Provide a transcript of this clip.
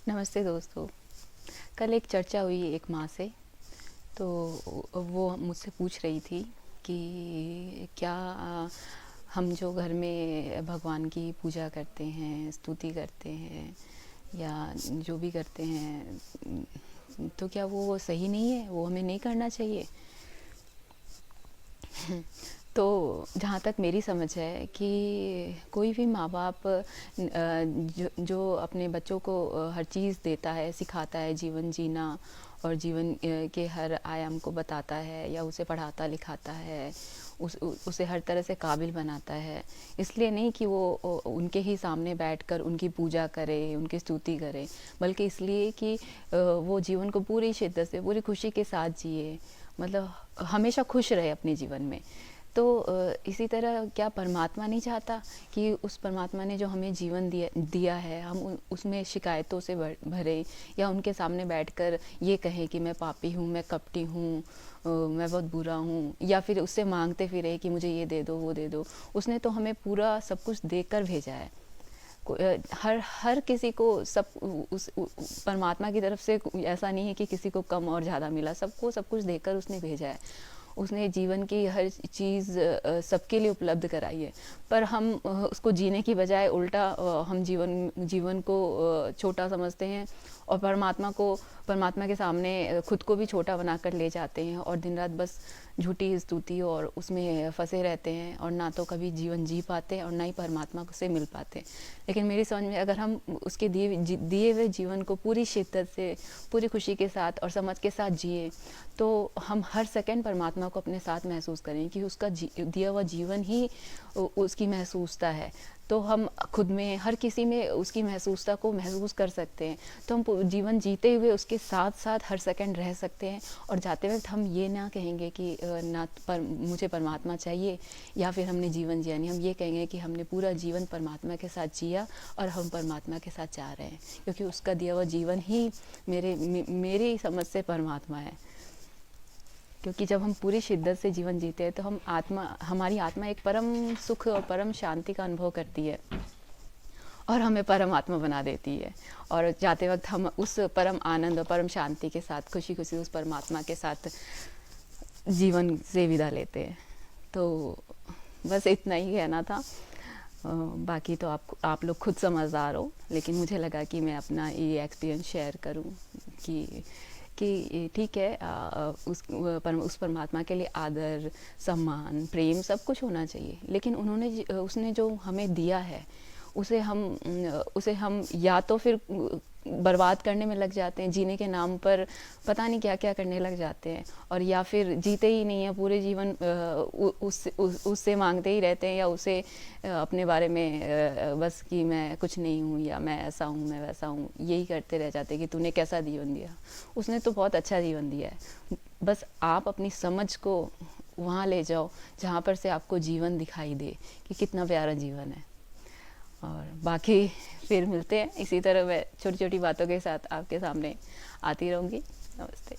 नमस्ते दोस्तों। कल एक चर्चा हुई एक माँ से, तो वो मुझसे पूछ रही थी कि क्या हम जो घर में भगवान की पूजा करते हैं, स्तुति करते हैं या जो भी करते हैं, तो क्या वो सही नहीं है, वो हमें नहीं करना चाहिए। तो जहाँ तक मेरी समझ है कि कोई भी माँ बाप जो अपने बच्चों को हर चीज़ देता है, सिखाता है जीवन जीना और जीवन के हर आयाम को बताता है या उसे पढ़ाता लिखाता है, उसे हर तरह से काबिल बनाता है। इसलिए नहीं कि वो उनके ही सामने बैठकर उनकी पूजा करे, उनकी स्तुति करे, बल्कि इसलिए कि वो जीवन को पूरी शिद्दत से, पूरी खुशी के साथ जिए, मतलब हमेशा खुश रहे अपने जीवन में। तो इसी तरह क्या परमात्मा नहीं चाहता कि उस परमात्मा ने जो हमें जीवन दिया है, हम उसमें शिकायतों से भरे या उनके सामने बैठकर ये कहें कि मैं पापी हूँ, मैं कपटी हूँ, मैं बहुत बुरा हूँ, या फिर उससे मांगते फिरे कि मुझे ये दे दो, वो दे दो। उसने तो हमें पूरा सब कुछ देकर भेजा है। हर हर किसी को सब परमात्मा की तरफ से ऐसा नहीं है कि किसी को कम और ज़्यादा मिला, सबको सब कुछ देकर उसने भेजा है। उसने जीवन की हर चीज़ सबके लिए उपलब्ध कराई है, पर हम उसको जीने की बजाय उल्टा हम जीवन को छोटा समझते हैं और परमात्मा के सामने खुद को भी छोटा बनाकर ले जाते हैं और दिन रात बस झूठी स्तुति और उसमें फंसे रहते हैं और ना तो कभी जीवन जी पाते और ना ही परमात्मा से मिल पाते। लेकिन मेरी समझ में अगर हम उसके दिए हुए जीवन को पूरी शिद्दत से, पूरी खुशी के साथ और समझ के साथ जिए, तो हम हर सेकंड परमात्मा को अपने साथ महसूस करें कि उसका दिया हुआ जीवन ही उसकी महसूसता है। तो हम खुद में, हर किसी में उसकी महसूसता को महसूस कर सकते हैं। तो हम जीवन जीते हुए उसके साथ साथ हर सेकंड रह सकते हैं और जाते वक्त हम ये ना कहेंगे कि ना मुझे परमात्मा चाहिए या फिर हमने जीवन जिया नहीं। हम ये कहेंगे कि हमने पूरा जीवन परमात्मा के साथ जिया और हम परमात्मा के साथ जा रहे हैं, क्योंकि उसका दिया हुआ जीवन ही मेरी समझ से परमात्मा है। क्योंकि जब हम पूरी शिद्दत से जीवन जीते हैं तो हमारी आत्मा एक परम सुख और परम शांति का अनुभव करती है और हमें परम आत्मा बना देती है। और जाते वक्त हम उस परम आनंद और परम शांति के साथ खुशी खुशी उस परमात्मा के साथ जीवन से विदा लेते हैं। तो बस इतना ही कहना था। बाकी तो आप लोग खुद समझदार हो, लेकिन मुझे लगा कि मैं अपना ये एक्सपीरियंस शेयर करूं कि ठीक है, उस परमात्मा के लिए आदर, सम्मान, प्रेम सब कुछ होना चाहिए, लेकिन उसने जो हमें दिया है उसे हम या तो फिर बर्बाद करने में लग जाते हैं, जीने के नाम पर पता नहीं क्या क्या करने लग जाते हैं, और या फिर जीते ही नहीं है पूरे जीवन, उससे मांगते ही रहते हैं या उसे अपने बारे में बस कि मैं कुछ नहीं हूँ या मैं ऐसा हूँ, मैं वैसा हूँ, यही करते रह जाते हैं कि तूने कैसा जीवन दिया। उसने तो बहुत अच्छा जीवन दिया है, बस आप अपनी समझ को वहाँ ले जाओ जहाँ पर से आपको जीवन दिखाई दे कि कितना प्यारा जीवन है। और बाकी फिर मिलते हैं, इसी तरह मैं छोटी छोटी बातों के साथ आपके सामने आती रहूँगी। नमस्ते।